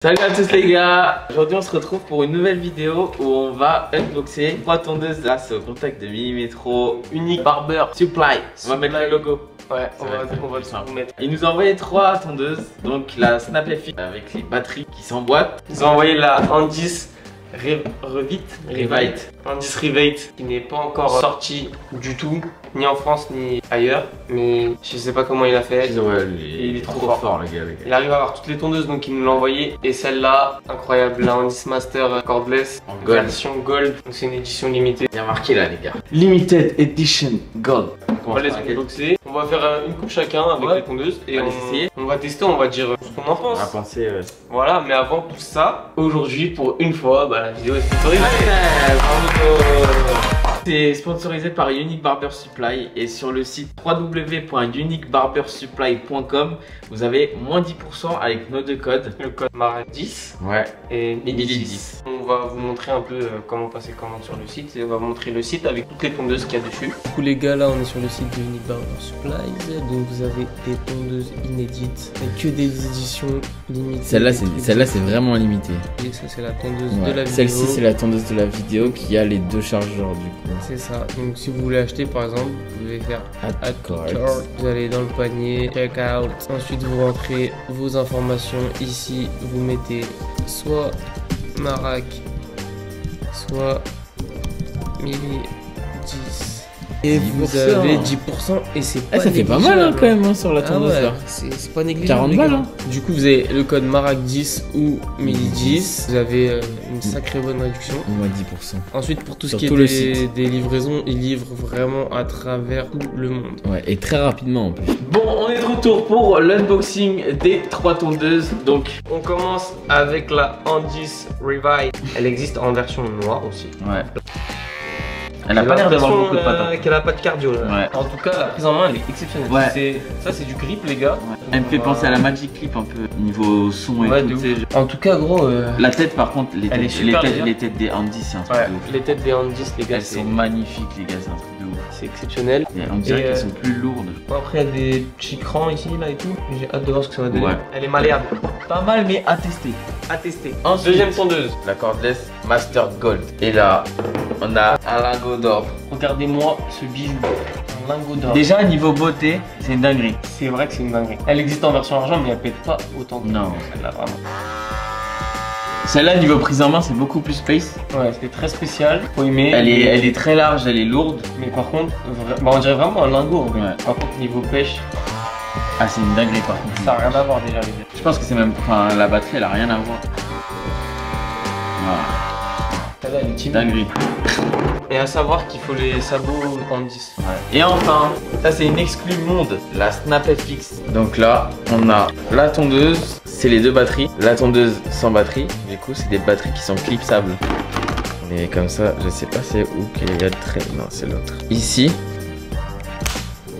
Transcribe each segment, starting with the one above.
Salut à tous les gars. Aujourd'hui on se retrouve pour une nouvelle vidéo où on va unboxer 3 tondeuses grâce au contact de Millimetro Unique Barber Supply. On va mettre le logo. Ouais, on va vous mettre. Il nous a envoyé 3 tondeuses, donc la Snap FX avec les batteries qui s'emboîtent. Ils ont envoyé la Andis Revite. Andis Revite qui n'est pas encore sorti du tout, ni en France ni ailleurs. Mais je sais pas comment il a fait. Ouais, il est trop fort le gars. Il arrive à avoir toutes les tondeuses, donc il nous l'a envoyé. Et celle-là, incroyable, la Andis Master Cordless en gold. Version Gold. Donc c'est une édition limitée. Il y a marqué là les gars. Limited Edition Gold. On va les unboxer. On va faire une coupe chacun avec les tondeuses et on va tester, on va dire ce qu'on en pense. On va penser. Voilà, mais avant tout ça, aujourd'hui pour une fois, la vidéo est sponsorisée. C'est sponsorisé par Unique Barber Supply et sur le site www.uniquebarbersupply.com vous avez moins 10% avec nos deux codes. Le code MARAC10 et Midi10. On va vous montrer un peu comment passer commande sur le site et on va montrer le site avec toutes les tondeuses qu'il y a dessus. Du coup les gars, là on est sur le site de Unique Barber Supply, donc vous avez des tondeuses inédites et que des éditions limitées. Celle-là c'est vraiment limité. Et ça c'est la tondeuse de la vidéo. Celle-ci c'est la tondeuse de la vidéo qui a les deux chargeurs du coup. C'est ça, donc si vous voulez acheter par exemple, vous pouvez faire add to cart. Vous allez dans le panier, check out. Ensuite vous rentrez vos informations ici, vous mettez soit Marac, soit Midi 10. Et vous avez 10% et c'est pas ça fait pas mal quand même quand même sur la tondeuse là. C'est pas négligeable. 40 balles. Du coup vous avez le code MARAC10 ou Midi 10. Vous avez une sacrée bonne réduction. Au moins 10%. Ensuite pour tout ce sur qui est des livraisons, ils livrent vraiment à travers tout le monde. Ouais, et très rapidement en plus. Bon, on est de retour pour l'unboxing des 3 tondeuses. Donc on commence avec la Andis Revite. Elle existe en version noire aussi. Ouais. Elle a pas l'air d'avoir beaucoup de patates. Qu'elle a pas de cardio là. Ouais. En tout cas, la prise en main elle est exceptionnelle. Ouais. Ça c'est du grip les gars. Ouais. Elle me fait penser à la Magic Clip un peu niveau son et tout. En tout cas gros. La tête par contre, les têtes des Andis c'est un truc de ouf. Les têtes des Andis les gars, elles sont magnifiques les gars, c'est un truc de ouf. C'est exceptionnel. Et on dirait qu'elles sont plus lourdes. Après il y a des petits crans ici là et tout. J'ai hâte de voir ce que ça va donner. Ouais. Elle est malléable. Pas mal mais à tester. À tester. Ensuite, deuxième tondeuse, la Cordless Master Gold. Et là, on a un lingot d'or. Regardez-moi ce bijou. Un lingot d'or. Déjà niveau beauté, c'est une dinguerie. C'est vrai que c'est une dinguerie. Elle existe en version argent mais elle pète pas autant que non. Celle-là vraiment. Celle-là niveau prise en main c'est beaucoup plus space. Ouais, c'est très spécial. Faut aimer. Elle est très large, elle est lourde. Mais par contre, on dirait vraiment un lingot. En fait. Ouais. Par contre niveau pêche. Ah c'est une dinguerie par contre. Ça n'a rien à voir déjà les gars. Je pense que c'est même. Enfin la batterie elle a rien à voir. Voilà. Celle-là elle est timide. Dinguerie. Et à savoir qu'il faut les sabots en 10. Ouais. Et enfin, ça c'est une exclue monde, la Snap FX. Donc là, on a la tondeuse, c'est les deux batteries. La tondeuse sans batterie, du coup c'est des batteries qui sont clipsables. Mais comme ça, je sais pas c'est où qu'il y a de trait. Non, c'est l'autre. Ici.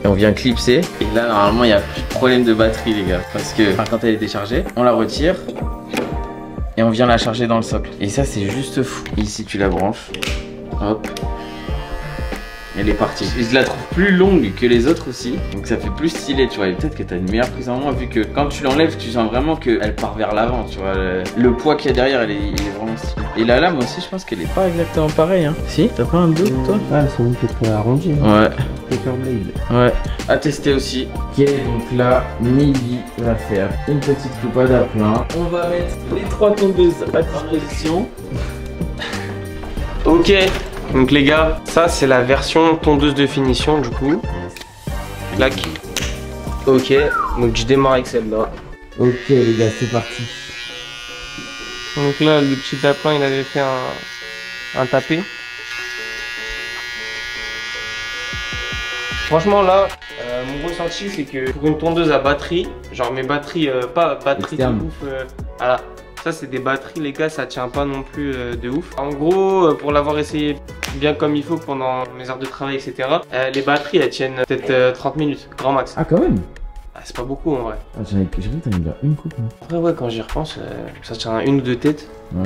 Et on vient clipser. Et là, normalement, il n'y a plus de problème de batterie, les gars. Parce que quand elle est déchargée, on la retire. Et on vient la charger dans le socle. Et ça, c'est juste fou. Ici, tu la branches. Hop. Elle est partie. Je la trouve plus longue que les autres aussi. Donc ça fait plus stylé, tu vois. Et peut-être que tu as une meilleure prise en main vu que quand tu l'enlèves, tu sens vraiment qu'elle part vers l'avant, tu vois. Le poids qu'il y a derrière, il est vraiment stylé. Et la lame aussi, je pense qu'elle est pas exactement pareille. Hein. Si, t'as pas un doute, toi? Ouais, elles sont peut-être arrondies. Ouais. Paperblade. Ouais. À tester aussi. Ok, donc là, Midi va faire une petite coupade à plein. On va mettre les 3 tondeuses à disposition. Ok, donc les gars, ça c'est la version tondeuse de finition du coup. Clac. Ok, donc je démarre avec celle-là. Ok les gars, c'est parti. Donc là, le petit lapin il avait fait un tapé. Franchement là, mon ressenti c'est que pour une tondeuse à batterie, genre mes batteries, pas batterie de ouf, voilà. Ça c'est des batteries les gars, ça tient pas non plus de ouf. En gros, pour l'avoir essayé bien comme il faut pendant mes heures de travail etc, les batteries elles tiennent peut-être 30 minutes, grand max. Ah quand même. Ah, c'est pas beaucoup en vrai. Ah, j'ai cru que t'avais déjà une coupe. Après ouais, quand j'y repense, ça tient une ou deux têtes. Ouais.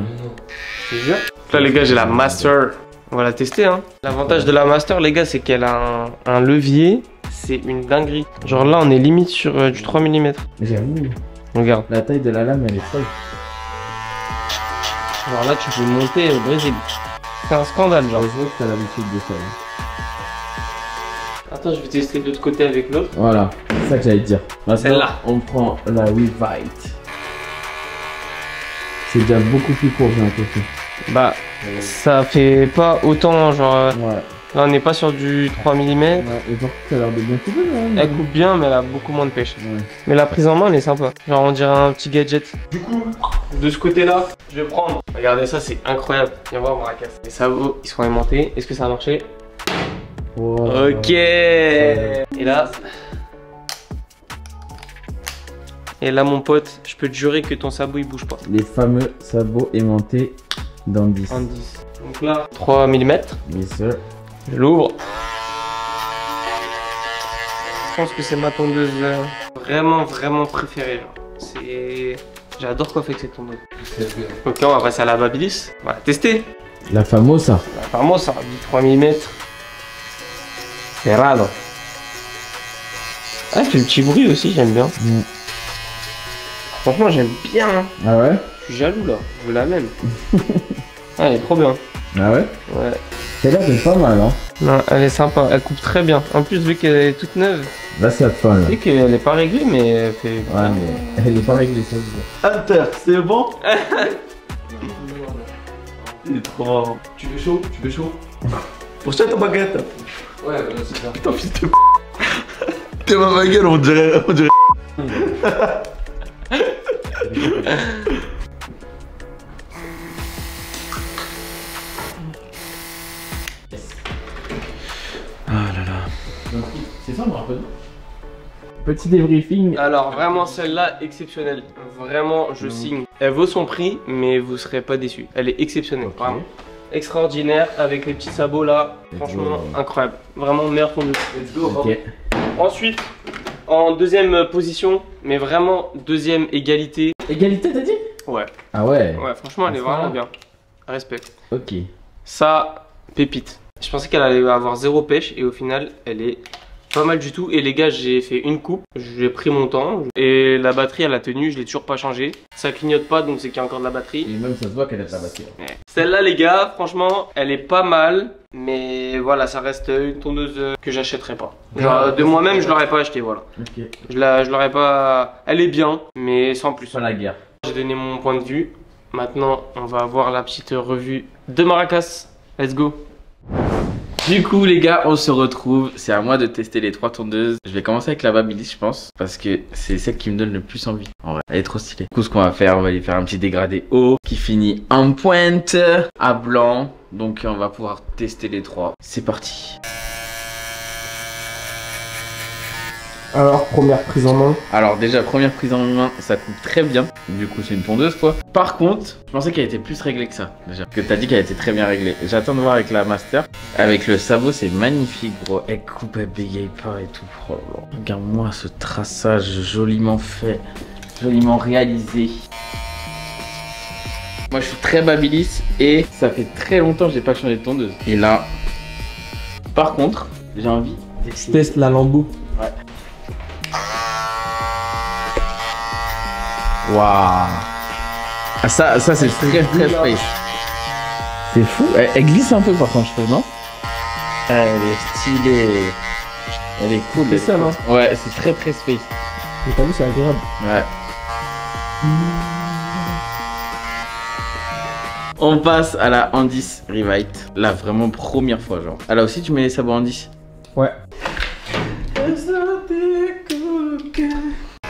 Je te jure. Là les gars, j'ai la Master. On va la tester hein. L'avantage de la Master les gars, c'est qu'elle a un levier. C'est une dinguerie. Genre là on est limite sur du 3 mm. J'avoue. Regarde. La taille de la lame elle est folle. Genre là, tu peux monter au Brésil. C'est un scandale, genre. Je vois que t'as l'habitude de ça. Attends, je vais tester de l'autre côté avec l'autre. Voilà, c'est ça que j'allais te dire. Celle-là. On prend la Revite. C'est déjà beaucoup plus court, j'ai l'impression. Bah, ça fait pas autant, genre. Ouais. Là, on n'est pas sur du 3 mm. Ouais, et par contre, ça a l'air de bien couper, là. Elle coupe bien, mais elle a beaucoup moins de pêche. Ouais. Mais la prise en main, elle est sympa. Genre, on dirait un petit gadget. Du coup, de ce côté-là, je vais prendre. Regardez ça, c'est incroyable. Viens voir Maracas. Les sabots, ils sont aimantés. Est-ce que ça a marché? Wow. Ok. Et là. Et là, mon pote, je peux te jurer que ton sabot, il bouge pas. Les fameux sabots aimantés dans 10. En 10. Donc là, 3 mm. Yes, sir. Je l'ouvre. Je pense que c'est ma tondeuse vraiment préférée. C'est... J'adore coiffer avec cette tondeuse. Ok, on va passer à la Babyliss. On va la tester. La famosa. La famosa du 3 mm. Cerrado. Ah, elle fait le petit bruit aussi, j'aime bien. Mm. Franchement, j'aime bien. Ah ouais? Je suis jaloux là, je veux la même. Ah, elle est trop bien. Ah ouais? Ouais. Celle-là, c'est pas mal, hein? Non, elle est sympa, elle coupe très bien. En plus, vu qu'elle est toute neuve, Là, c'est la fin, là. tu sais qu'elle est pas réglée, mais elle fait. Ouais, mais elle est pas réglée, ça. Hunter, c'est bon? Il est trop marrant. Tu veux chaud? Tu veux chaud? Pour ça, ta baguette. Ouais, c'est ça. Putain, fils de t'es ma gueule, on dirait. Ah là là. C'est ça, on me rappelle. Petit débriefing. Alors, vraiment, celle-là, exceptionnelle. Vraiment, je signe. Elle vaut son prix, mais vous serez pas déçus. Elle est exceptionnelle. Ok. Vraiment. Extraordinaire, avec les petits sabots là. Franchement, incroyable. Vraiment, meilleur tondeuse. Let's go. Ok. Ensuite, en deuxième position, mais vraiment deuxième égalité. Égalité, t'as dit? Ouais. Ah ouais. Ouais, franchement, elle est vraiment bien. Respect. Ok. Ça, pépite. Je pensais qu'elle allait avoir zéro pêche et au final, elle est pas mal du tout. Et les gars, j'ai fait une coupe, j'ai pris mon temps et la batterie, elle a tenu, je l'ai toujours pas changée. Ça clignote pas, donc c'est qu'il y a encore de la batterie. Et même, ça se voit qu'elle a de la batterie. Ouais. Celle-là, les gars, franchement, elle est pas mal. Mais voilà, ça reste une tondeuse que j'achèterais pas. Genre, de moi-même, je l'aurais pas acheté, voilà. Ok. Je l'aurais pas. Elle est bien, mais sans plus. Pas la guerre. J'ai donné mon point de vue. Maintenant, on va avoir la petite revue de Maracas. Let's go. Du coup les gars, on se retrouve. C'est à moi de tester les 3 tondeuses. Je vais commencer avec la Babyliss, je pense, parce que c'est celle qui me donne le plus envie. En vrai, elle est trop stylée. Du coup, ce qu'on va faire, on va lui faire un petit dégradé haut qui finit en pointe à blanc. Donc on va pouvoir tester les 3. C'est parti. Alors, première prise en main. Alors déjà, première prise en main, ça coupe très bien. Du coup, c'est une tondeuse quoi. Par contre, je pensais qu'elle était plus réglée que ça. Déjà, que t'as dit qu'elle était très bien réglée. J'attends de voir avec la Master. Avec le sabot, c'est magnifique, bro. Elle coupe, elle bégaye pas et tout. Oh là là. Regarde-moi ce traçage joliment fait, joliment réalisé. Moi, je suis très Babyliss et ça fait très longtemps que j'ai pas changé de tondeuse. Et là, par contre, j'ai envie. Je teste la Lambo. Ouais. Waouh. Ah, ça c'est très space. C'est fou. Elle glisse un peu par contre, je trouve, non? Elle est stylée. Elle est cool. C'est ça, non? Ouais, c'est très space. Mais t'as vu, c'est agréable. Ouais. On passe à la Andis Revite. Là, vraiment première fois, genre. Ah, là aussi, tu mets les sabots Andis? Ouais.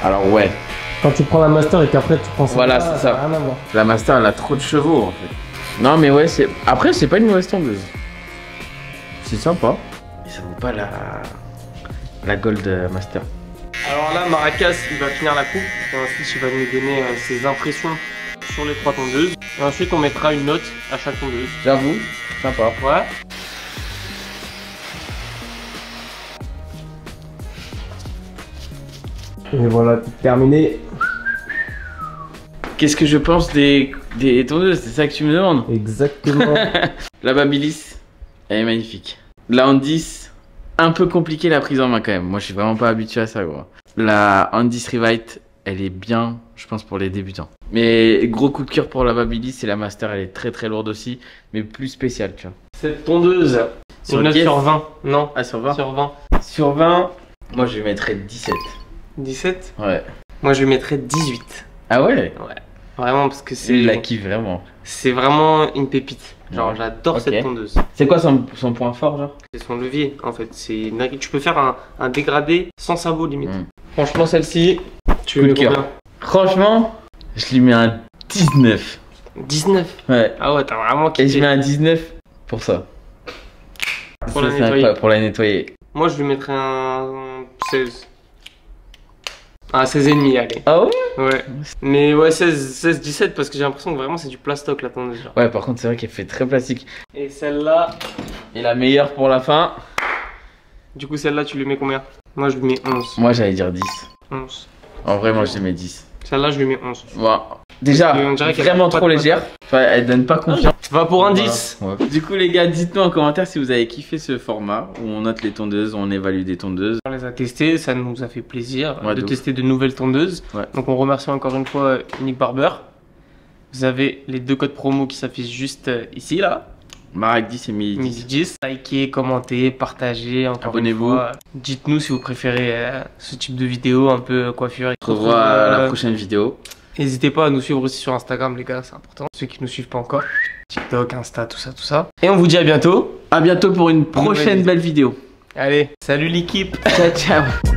Alors, ouais. Quand tu prends la Master et qu'après tu prends ça. Voilà, c'est ça. Rien à voir. La Master, elle a trop de chevaux, en fait. Non, mais ouais, c'est. Après, c'est pas une mauvaise tondeuse. C'est sympa. Mais ça vaut pas la Gold Master. Alors là, Maracas, il va finir la coupe. Et ensuite, il va nous donner ses impressions sur les 3 tondeuses. Et ensuite, on mettra une note à chaque tondeuse. J'avoue, sympa. Ouais. Et voilà, tout terminé. Qu'est-ce que je pense des tondeuses? C'est ça que tu me demandes? Exactement. La Babyliss, elle est magnifique. La Andis, un peu compliqué la prise en main quand même. Moi, je suis vraiment pas habitué à ça, gros. La Andis Revite, elle est bien, je pense, pour les débutants. Mais gros coup de cœur pour la Babyliss, c'est la Master, elle est très lourde aussi, mais plus spéciale, tu vois. Cette tondeuse, Sur une note quel- sur 20. Non, Ah, sur 20 sur 20. Sur 20, moi je lui mettrais 17. 17. Ouais. Moi, je lui mettrais 18. Ah ouais? Vraiment, parce que Il la kiffe vraiment. c'est vraiment une pépite. Genre, Ouais. j'adore Ok. cette tondeuse. C'est quoi son point fort, genre? C'est son levier, en fait. Tu peux faire un dégradé sans sabot, limite. Mm. Franchement, celle-ci, tu Coup lui de mets cœur. combien? Franchement, je lui mets un 19. 19. Ouais. Ah ouais, t'as vraiment Et je kiffé. mets un 19 pour ça. Pour Ça, la c'est nettoyer. incroyable, pour la nettoyer. Moi, je lui mettrais un 16. Un 16,5, allez. Ah ouais? Ouais. Mais ouais, 16, 17, parce que j'ai l'impression que vraiment c'est du plastoc la tondeuse. Genre. Ouais, par contre, c'est vrai qu'elle fait très plastique. Et celle-là, Et la meilleure pour la fin, du coup, celle-là, tu lui mets combien? Moi, je lui mets 11. moi j'allais dire 10. 11. En vrai, moi je lui mets 10. Celle-là, je lui mets 11. Bon, déjà, On dirait qu'elle vraiment a pas trop de légère. Enfin, elle donne pas confiance. Va pour un Voilà. 10. Ouais. Du coup, les gars, dites-nous en commentaire si vous avez kiffé ce format où on note les tondeuses, où on évalue des tondeuses. On les a testées, ça nous a fait plaisir Ouais, de de ouf. tester de nouvelles tondeuses. Ouais. Donc on remercie encore une fois Unique Barber. Vous avez les 2 codes promo qui s'affichent juste ici là. Marek 10 et Midi 10. Midi 10. Likez, commentez, partagez encore Abonnez-vous. une fois. Dites-nous si vous préférez ce type de vidéo un peu coiffure. On se revoit à la prochaine vidéo. N'hésitez pas à nous suivre aussi sur Instagram les gars, c'est important. Ceux qui nous suivent pas encore. TikTok, Insta, tout ça. Et on vous dit à bientôt. À bientôt pour une prochaine vidéo. belle vidéo. Allez, salut l'équipe. Ciao, ciao.